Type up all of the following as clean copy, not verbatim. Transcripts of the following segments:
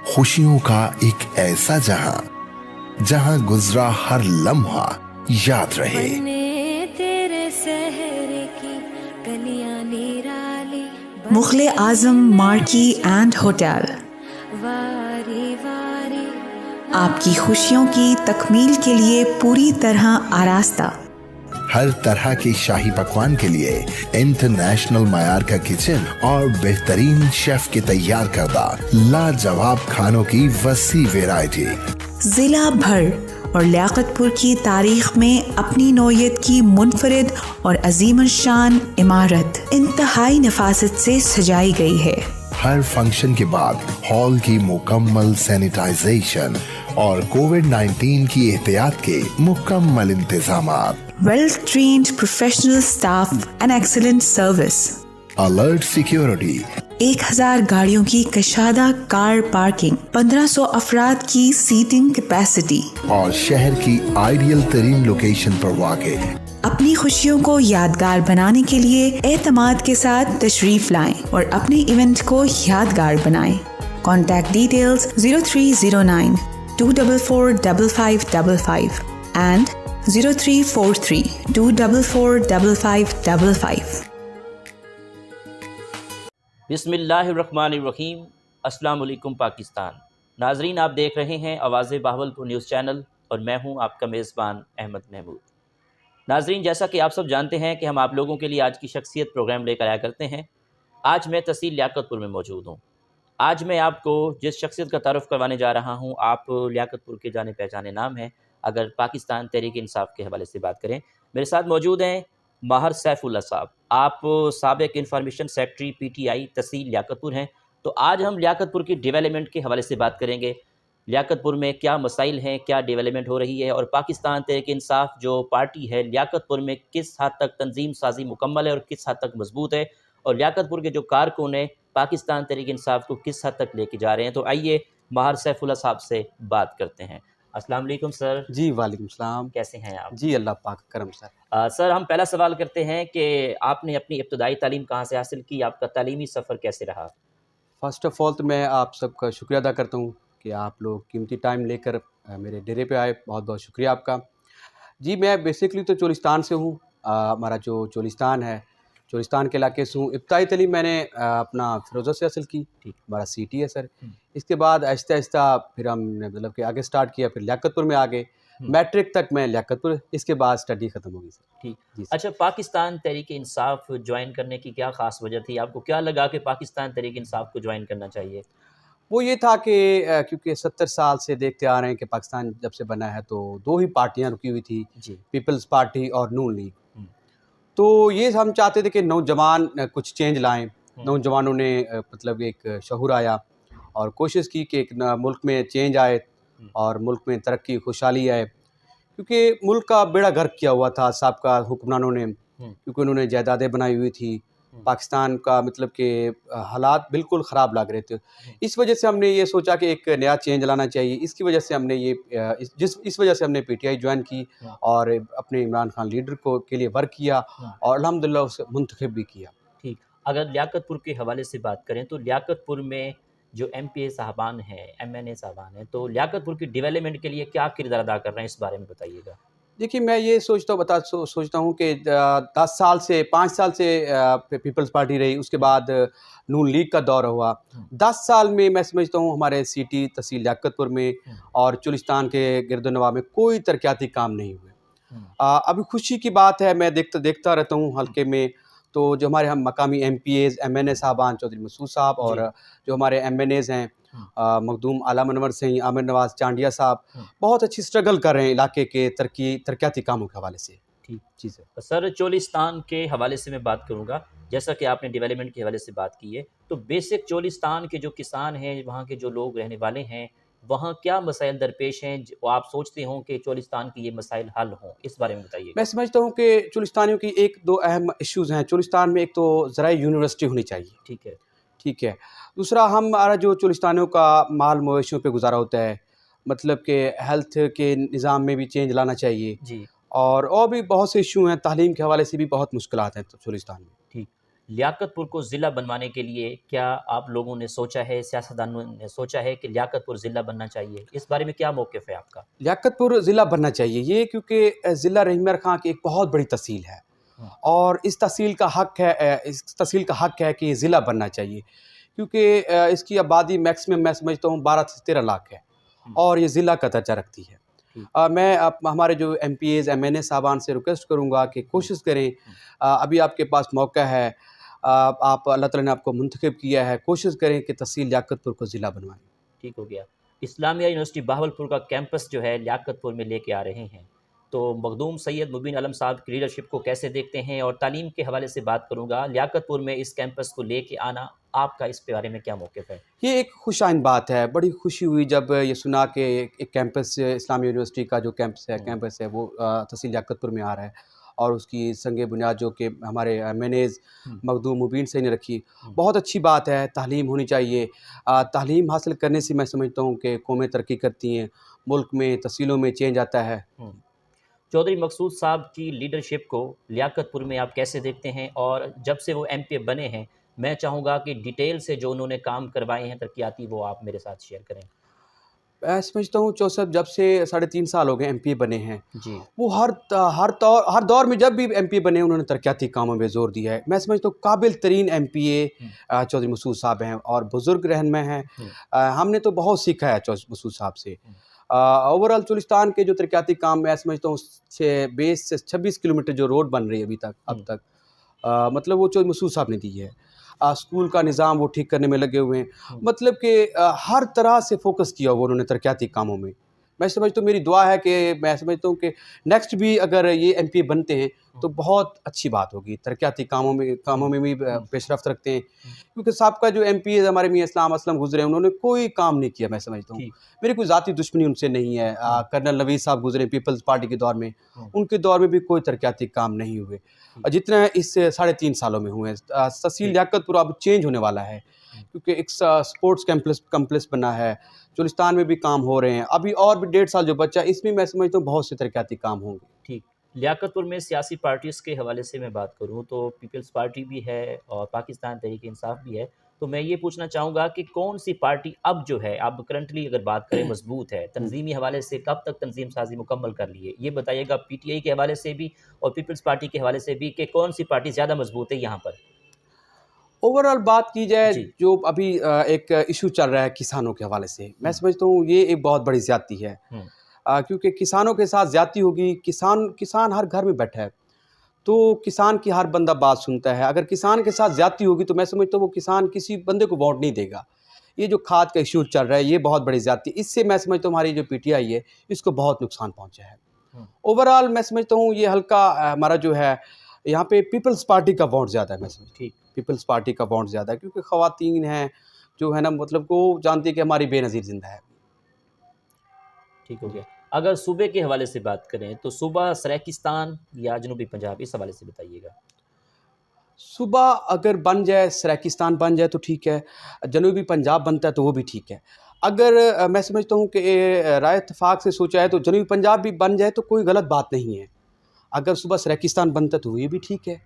खुशियों का एक ऐसा जहां गुजरा हर लम्हा याद रहे। तेरे शहर की गलियां निराली, मुग़ल आज़म मार्की एंड होटल वारी वारी आपकी खुशियों की तकमील के लिए पूरी तरह आरास्ता। हर तरह के शाही पकवान के लिए इंटरनेशनल मयार का किचन और बेहतरीन शेफ के तैयार करदा लाजवाब खानों की वसी वैरायटी। जिला भर और लियाकतपुर की तारीख में अपनी नौयत की मुनफरिद और अजीम शान इमारत इंतहाई नफासत से सजाई गई है। हर फंक्शन के बाद हॉल की मुकम्मल सैनिटाइजेशन और कोविड-19 की एहतियात के मुकम्मल इंतजामात। Well trained professional staff and excellent service. Alert security. 1000 गाड़ियों की कशादा कार पार्किंग, 1500 अफराद की सीटिंग कैपेसिटी और शहर की आइडियल तरीन लोकेशन पर वाक़े। अपनी खुशियों को यादगार बनाने के लिए एतमाद के साथ तशरीफ लाएं और अपने इवेंट को यादगार बनाएं। Contact details 0309 244 5555 and 0343 244 5555। बिस्मिल्लाहिर्रहमानिर्रहीम। अस्सलाम वालेकुम पाकिस्तान। नाजरीन, आप देख रहे हैं आवाज़े बहावलपुर न्यूज़ चैनल और मैं हूं आपका मेज़बान अहमद महमूद। नाजरीन, जैसा कि आप सब जानते हैं कि हम आप लोगों के लिए आज की शख्सियत प्रोग्राम लेकर आया करते हैं। आज मैं तहसील लियाकतपुर में मौजूद हूँ। आज मैं आपको जिस शख्सियत का तारुफ़ करवाने जा रहा हूँ, आप लियाकतपुर के जाने पहचाने नाम हैं। अगर पाकिस्तान तहरीक इंसाफ के हवाले से बात करें, मेरे साथ मौजूद हैं माहर सैफुल्लाह साहब। आप साबिक इंफॉर्मेशन सेक्रेटरी PTI तहसील लियाकतपुर हैं। तो आज हम लियाकतपुर की डेवलपमेंट के हवाले से बात करेंगे। लियाकतपुर में क्या मसाइल हैं, क्या डेवलपमेंट हो रही है और पाकिस्तान तहरीक इंसाफ जो पार्टी है लियाकतपुर में किस हद तक तंजीम साजी मुकम्मल है और किस हद तक मजबूत है, और लियाकतपुर के जो कारकुन हैं पाकिस्तान तहरीक इंसाफ को किस हद तक लेके जा रहे हैं। तो आइए माहर सैफुल्लाह साहब से बात करते हैं। अस्सलाम वालेकुम सर। जी वालेकुम सलाम। कैसे हैं आप? जी अल्लाह पाक करम सर। सर, हम पहला सवाल करते हैं कि आपने अपनी इब्तदाई तालीम कहाँ से हासिल की, आपका तालीमी सफ़र कैसे रहा? फ़र्स्ट ऑफ़ ऑल तो मैं आप सबका शुक्रिया अदा करता हूँ कि आप लोग कीमती टाइम लेकर मेरे डेरे पे आए। बहुत बहुत शुक्रिया आपका। जी मैं बेसिकली तो चोलिस्तान से हूँ। हमारा जो चोलिस्तान है, चोलिस्तान के इलाके से हूँ। इब्तदाई तालीम मैंने अपना फ़िरोज़ा से हासिल की। ठीक, हमारा सिटी है सर। इसके बाद आहिस्ता आहिस्ता फिर हमने मतलब कि आगे स्टार्ट किया, फिर लियाकतपुर में आ गए। मैट्रिक तक मैं लियाकतपुर, इसके बाद स्टडी ख़त्म हो गई सर। ठीक। जी सर। अच्छा, पाकिस्तान तहरीक इंसाफ ज्वाइन करने की क्या ख़ास वजह थी? आपको क्या लगा कि पाकिस्तान तहरीक इंसाफ को ज्वाइन करना चाहिए? वो ये था कि क्योंकि 70 साल से देखते आ रहे हैं कि पाकिस्तान जब से बना है तो 2 ही पार्टियां रुकी हुई थी, जी। पीपल्स पार्टी और नून लीग। तो ये हम चाहते थे कि नौजवान कुछ चेंज लाएं। नौजवानों ने मतलब एक शऊर आया और कोशिश की कि एक मुल्क में चेंज आए और मुल्क में तरक्की खुशहाली आए, क्योंकि मुल्क का बेड़ा गर्क किया हुआ था साबका हुक्मरानों ने, क्योंकि उन्होंने जायदादें बनाई हुई थी। पाकिस्तान का मतलब कि हालात बिल्कुल ख़राब लग रहे थे। इस वजह से हमने ये सोचा कि एक नया चेंज लाना चाहिए। इसकी वजह से हमने ये इस वजह से हमने PTI ज्वाइन की और अपने इमरान खान लीडर को के लिए वर्क किया और अल्हम्दुलिल्लाह उसे मुंतखब भी किया। ठीक। अगर लियाकतपुर के हवाले से बात करें तो लियाकतपुर में जो MPA साहबान हैं, MNA साहबान हैं, तो लियाकतपुर की डेवलपमेंट के लिए क्या किरदार अदा कर रहे हैं, इस बारे में बताइएगा। देखिए मैं ये सोचता हूँ कि 10 साल से 5 साल से पीपल्स पार्टी रही, उसके बाद नून लीग का दौर हुआ। 10 साल में मैं समझता हूँ हमारे सिटी तहसील लियाकतपुर में और चोलिस्तान के गिरदोनवा में कोई तरक्याती काम नहीं हुए। अभी खुशी की बात है, मैं देखता रहता हूँ हल्के में, तो जो हमारे हम मकामी MPAs MNA साहबान चौधरी मसूद साहब और जो हमारे MNAs हैं मखदूम आला मनवर सिंह, आमिर नवाज चांडिया साहब, बहुत अच्छी स्ट्रगल कर रहे हैं इलाके के तरक्याती कामों के हवाले से। ठीक। जी सर। सर, चोलिस्तान के हवाले से मैं बात करूँगा। जैसा कि आपने डेवलपमेंट के हवाले से बात की है, तो बेसिक चोलिस्तान के जो किसान हैं, वहाँ के जो लोग रहने वाले हैं, वहाँ क्या मसाइल दरपेश हैं जो आप सोचते हो कि चोलिस्तान की ये मसाइल हल हों, इस बारे में बताइए। मैं समझता हूँ कि चोलिस्तानियों की 1-2 अहम इश्यूज़ हैं। चोलिस्तान में एक तो ज़राई यूनिवर्सिटी होनी चाहिए। ठीक है। ठीक है। दूसरा, हमारा जो चोलिस्तानियों का माल मवेशियों पे गुजारा होता है, मतलब कि हेल्थ के निज़ाम में भी चेंज लाना चाहिए। जी। और भी बहुत से इशू हैं, तालीम के हवाले से भी बहुत मुश्किलात हैं तो चोलिस्तान में। ठीक। लियाकतपुर को ज़िला बनवाने के लिए क्या आप लोगों ने सोचा है, सियासतदानों ने सोचा है कि लियाकतपुर ज़िला बनना चाहिए? इस बारे में क्या मौक़िफ़ है आपका? लियाकतपुर ज़िला बनना चाहिए ये, क्योंकि ज़िला रहीमयार खां की एक बहुत बड़ी तहसील है और इस तहसील का हक है कि ये ज़िला बनना चाहिए, क्योंकि इसकी आबादी मैक्सिमम मैं समझता हूँ 12 से 13 लाख है और ये ज़िला का दर्जा रखती है। मैं हमारे जो MPs MNA साहबान से रिक्वेस्ट करूँगा कि कोशिश करें, अभी आपके पास मौका है, आप अल्लाह ताला ने आपको मुंतखब किया है, कोशिश करें कि तहसील लियाकतपुर को ज़िला बनवाएं। ठीक हो गया। इस्लामिया यूनिवर्सिटी बहावलपुर का कैंपस जो है लियाकतपुर में लेके आ रहे हैं, तो मखदूम सैयद मुबीन आलम साहब की लीडरशिप को कैसे देखते हैं? और तालीम के हवाले से बात करूँगा, लियाकतपुर में इस कैंपस को लेके आना, आपका इस बारे में क्या मौक़िफ़ है? ये एक खुशाइन बात है, बड़ी खुशी हुई जब ये सुना कि एक कैंपस इस्लामिया यूनिवर्सिटी का जो कैंपस है वो तहसील लियाकतपुर में आ रहा है और उसकी संग बुनियाद जो कि हमारे MNAs मखदूम मुबीन से ने रखी, बहुत अच्छी बात है। तालीम होनी चाहिए, तालीम हासिल करने से मैं समझता हूँ कि कौमें तरक्की करती हैं, मुल्क में तहसीलों में चेंज आता है। चौधरी मकसूद साहब की लीडरशिप को लियाकतपुर में आप कैसे देखते हैं? और जब से वो MPA बने हैं, मैं चाहूँगा कि डिटेल से जो उन्होंने काम करवाए हैं तरक्याती, वो आप मेरे साथ शेयर करें। मैं समझता हूँ चौधरी साहब जब से 3.5 साल हो गए MPA बने हैं, जी। वो हर दौर में जब भी MPA बने उन्होंने तरक्याती कामों में ज़ोर दिया है। मैं समझता हूँ काबिल तरीन MPA चौधरी मसूद साहब हैं और बुज़ुर्ग रहनुमा हैं। हमने तो बहुत सीखा है चौधरी मसूद साहब से। ओवरऑल चुलिस्तान के जो तरक्याती काम मैं समझता हूँ 20 से 26 किलोमीटर जो रोड बन रही है अब तक मतलब वो चौधरी मसूद साहब ने दी है। स्कूल का निज़ाम वो ठीक करने में लगे हुए हैं, मतलब कि हर तरह से फोकस किया हुआ उन्होंने तरक्याती कामों में। मैं समझता हूँ, मेरी दुआ है कि मैं समझता हूँ कि नेक्स्ट भी अगर ये MPA बनते हैं तो बहुत अच्छी बात होगी, तरक्याती कामों में भी पेशरफ्त रखते हैं, क्योंकि साहब जो MPA हमारे मियां इस्लाम असलम गुजरे उन्होंने कोई काम नहीं किया। मैं समझता हूँ मेरी कोई ज़ाती दुश्मनी उनसे नहीं है। कर्नल नवीद साहब गुजरे पीपल्स पार्टी के दौर में, उनके दौर में भी कोई तरक्याती काम नहीं हुए जितना इस 3.5 सालों में हुए। तहसील लियाकतपुर अब चेंज होने वाला है, क्योंकि एक स्पोर्ट्स कम्प्लेक्स बना है, चुलिस्तान में भी काम हो रहे हैं, अभी और भी 1.5 साल जो बचा इसमें मैं समझता हूँ बहुत से तरक्याती काम होंगे। ठीक। लियाकतपुर में सियासी पार्टीज़ के हवाले से मैं बात करूँ तो पीपल्स पार्टी भी है और पाकिस्तान तहरीक-ए-इंसाफ भी है, तो मैं ये पूछना चाहूँगा कि कौन सी पार्टी अब जो है, अब करंटली अगर बात करें मजबूत है, तंजीमी हवाले से कब तक तंजीम साजी मुकम्मल कर ली है? ये बताइएगा PTI के हवाले से भी और पीपल्स पार्टी के हवाले से भी कि कौन सी पार्टी ज़्यादा मजबूत है यहाँ पर? ओवरऑल बात की जाए जो अभी एक इशू चल रहा है किसानों के हवाले से, मैं समझता हूँ ये एक बहुत बड़ी ज़्यादती है, क्योंकि किसानों के साथ ज़्यादती होगी। किसान हर घर में बैठा है, तो किसान की हर बंदा बात सुनता है। अगर किसान के साथ ज़्यादती होगी तो मैं समझता हूँ वो किसान किसी बंदे को वोट नहीं देगा। ये जो खाद का इशू चल रहा है ये बहुत बड़ी ज़्यादती, इससे मैं समझता हूँ हमारी जो PTI है इसको बहुत नुकसान पहुँचा है। ओवरऑल मैं समझता हूँ ये हल्का हमारा जो है यहाँ पे पीपल्स पार्टी का वोट ज़्यादा है। मैं समझता हूँ पीपल्स पार्टी का वोट ज़्यादा है, क्योंकि ख़वातीन हैं जो है ना, मतलब को जानती है कि हमारी बेनज़ीर ज़िंदा है। ठीक हो गया। अगर सूबे के हवाले से बात करें तो सूबा सराकिस्तान या जनूबी पंजाब, इस हवाले से बताइएगा। सूबा अगर बन जाए, सराकिस्तान बन जाए तो ठीक है, जनूबी पंजाब बनता है तो वो भी ठीक है। अगर मैं समझता हूँ कि राय इत्तेफाक से सोचा है तो जनूबी पंजाब भी बन जाए तो कोई गलत बात नहीं है। अगर सूबा सराकिस्तान बनता है तो ये भी ठीक है।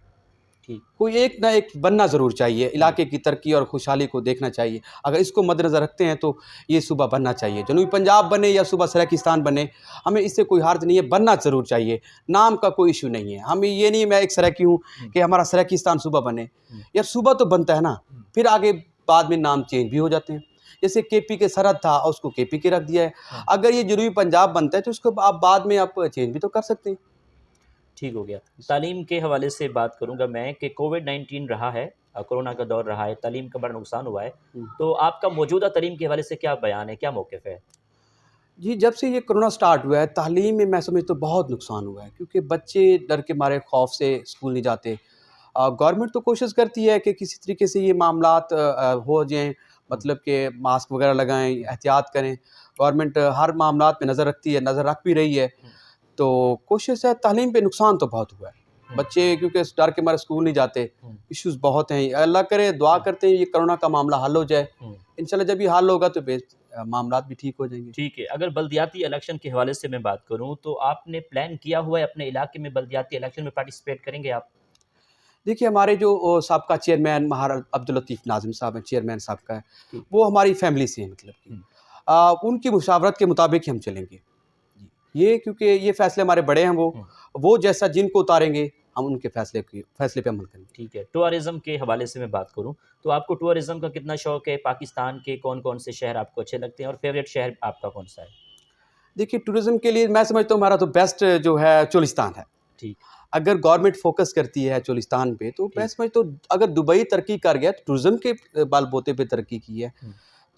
कोई एक ना एक बनना ज़रूर चाहिए, इलाके की तरक्की और खुशहाली को देखना चाहिए। अगर इसको मद्देनज़र रखते हैं तो ये सूबा बनना चाहिए, जनूबी पंजाब बने या सूबा सराकिस्तान बने, हमें इससे कोई हर्ज नहीं है, बनना ज़रूर चाहिए। नाम का कोई इशू नहीं है, हमें ये नहीं मैं एक सराकी हूँ कि हमारा सराकिस्तान सूबा बने। यार सूबा तो बनता है ना, फिर आगे बाद में नाम चेंज भी हो जाते हैं। जैसे KP के सरहद था और उसको KP के रख दिया है। अगर ये जनूबी पंजाब बनता है तो उसको आप बाद में आप चेंज भी तो कर सकते हैं। ठीक हो गया। तालीम के हवाले से बात करूंगा मैं कि कोविड-19 रहा है, कोरोना का दौर रहा है, तालीम का बड़ा नुकसान हुआ है, तो आपका मौजूदा तालीम के हवाले से क्या बयान है, क्या मौक़िफ़ है? जी, जब से ये कोरोना स्टार्ट हुआ है तालीम में मैं समझता हूँ बहुत नुकसान हुआ है, क्योंकि बच्चे डर के मारे खौफ से स्कूल नहीं जाते। गवर्नमेंट तो कोशिश करती है कि किसी तरीके से ये मामलात हो जाएँ, मतलब कि मास्क वगैरह लगाएँ, एहतियात करें। गवर्नमेंट हर मामलात पे नज़र रखती है, नज़र रख भी रही है। तो कोशिश है, तालीम पे नुकसान तो बहुत हुआ है। बच्चे क्योंकि डर के मारे स्कूल नहीं जाते, इश्यूज़ बहुत हैं। अल्लाह करे, दुआ करते हैं ये कोरोना का मामला हल हो जाए। इंशाल्लाह जब ये हल होगा तो मामलात भी ठीक हो जाएंगे। ठीक है। अगर बल्दियाती इलेक्शन के हवाले से मैं बात करूँ तो आपने प्लान किया हुआ है अपने इलाके में बल्दियाती इलेक्शन में पार्टिसिपेट करेंगे आप? देखिए हमारे जो साबका चेयरमैन महाराज अब्दुल लतीफ़ नाज़िम साहब हैं, चेयरमैन साहब है, वो हमारी फैमिली से हैं मतलब कि। उनकी मुशावरत के मुताबिक ही हम चलेंगे। ये क्योंकि ये फ़ैसले हमारे बड़े हैं, वो जैसा जिनको उतारेंगे हम उनके फ़ैसले पे अमल करेंगे। ठीक है, टूरिज़्म के हवाले से मैं बात करूँ तो आपको टूरिज़्म का कितना शौक़ है? पाकिस्तान के कौन-कौन से शहर आपको अच्छे लगते हैं और फ़ेवरेट शहर आपका कौन-सा है? देखिए टूरिज़्म के लिए मैं समझता हूँ हमारा तो बेस्ट जो है चोलिस्तान है। ठीक, अगर गवर्नमेंट फ़ोकस करती है चोलिस्तान पे तो मैं समझता हूँ अगर दुबई तरक्की कर गया तो टूरिज़्म के बलबूते पे तरक्की की है।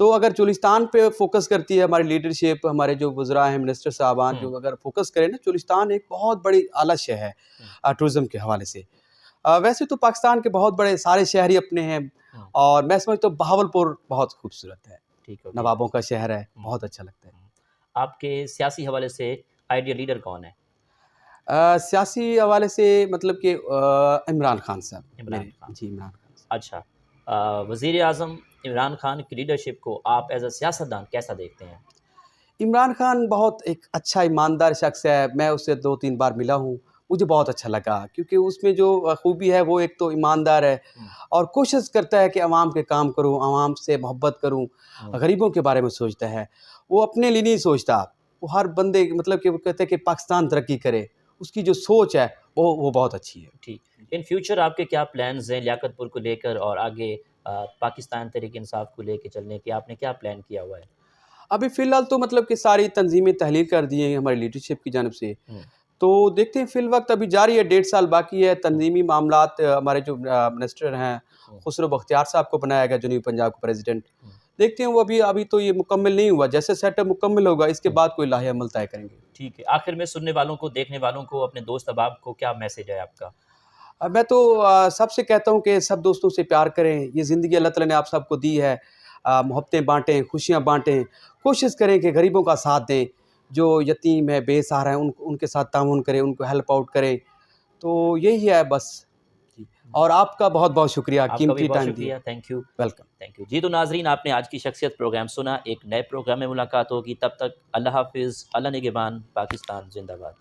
तो अगर चोलिस्तान पे फ़ोकस करती है हमारी लीडरशिप, हमारे जो वज़रा हैं, मिनिस्टर साहबान जो अगर फ़ोकस करें ना, चोलिस्तान एक बहुत बड़ी आला शहर है टूरिज़्म के हवाले से। वैसे तो पाकिस्तान के बहुत बड़े सारे शहर ही अपने हैं और मैं समझता हूँ बहावलपुर बहुत खूबसूरत है, ठीक है। नवाबों का शहर है, बहुत अच्छा लगता है। आपके सियासी हवाले से आइडियल लीडर कौन है? सियासी हवाले से मतलब कि इमरान खान साहब। इमरान मेरे खान। जी, इमरान खान साहब। अच्छा, वज़ीर आज़म इमरान खान की लीडरशिप को आप एज़ अ सियासतदान कैसा देखते हैं? इमरान खान बहुत एक अच्छा ईमानदार शख्स है, मैं उससे 2-3 बार मिला हूँ, मुझे बहुत अच्छा लगा क्योंकि उसमें जो खूबी है वो एक तो ईमानदार है और कोशिश करता है कि अवाम के काम करूँ, अवाम से मोहब्बत करूँ, गरीबों के बारे में सोचता है। वो अपने लिए नहीं सोचता, वो हर बंदे मतलब कि वो कहते हैं कि पाकिस्तान तरक्की करे, उसकी जो सोच है वो बहुत अच्छी है। ठीक। इन फ्यूचर आपके क्या प्लान्स हैं लियाकतपुर को लेकर और आगे पाकिस्तान तहरीक-ए-इंसाफ को लेके चलने के आपने क्या प्लान किया हुआ है? अभी फ़िलहाल तो मतलब कि सारी तंज़ीमें तहलील कर दी हैं हमारी लीडरशिप की जानिब से। तो देखते हैं फ़िलवक़्त अभी जारी है, 1.5 साल बाकी है। तंज़ीमी मामलात हमारे जो मिनिस्टर हैं, खुसरो बख्तियार साहब को बनाया गया जनूबी पंजाब का प्रेसिडेंट। देखते हैं वो अभी तो ये मुकम्मल नहीं हुआ, जैसे सेटअप मुकम्मल होगा इसके बाद कोई लाहे अमल तय करेंगे। ठीक है। आखिर में सुनने वालों को, देखने वालों को, अपने दोस्त अहबाब को क्या मैसेज है आपका? मैं तो सबसे कहता हूँ कि सब दोस्तों से प्यार करें, ये ज़िंदगी अल्लाह ताला ने आप सबको दी है। मोहब्बतें बाँटें, खुशियाँ बाँटें, कोशिश करें कि गरीबों का साथ दें, जो यतीम है, बेसहारा हैं उनके साथ ताउन करें, उनको हेल्प आउट करें। तो यही है बस। जी, और आपका बहुत-बहुत शुक्रिया आपका भी कीमती बहुत टाइम दिए। शुक्रिया। Thank you. Welcome. Thank you. जी, तो नाज़रीन आपने आज की शख्सियत प्रोग्राम सुना। एक नए प्रोग्राम में मुलाकात होगी, तब तक अल्लाह हाफ़िज़, अल्लाह निगहबान, पाकिस्तान ज़िंदाबाद।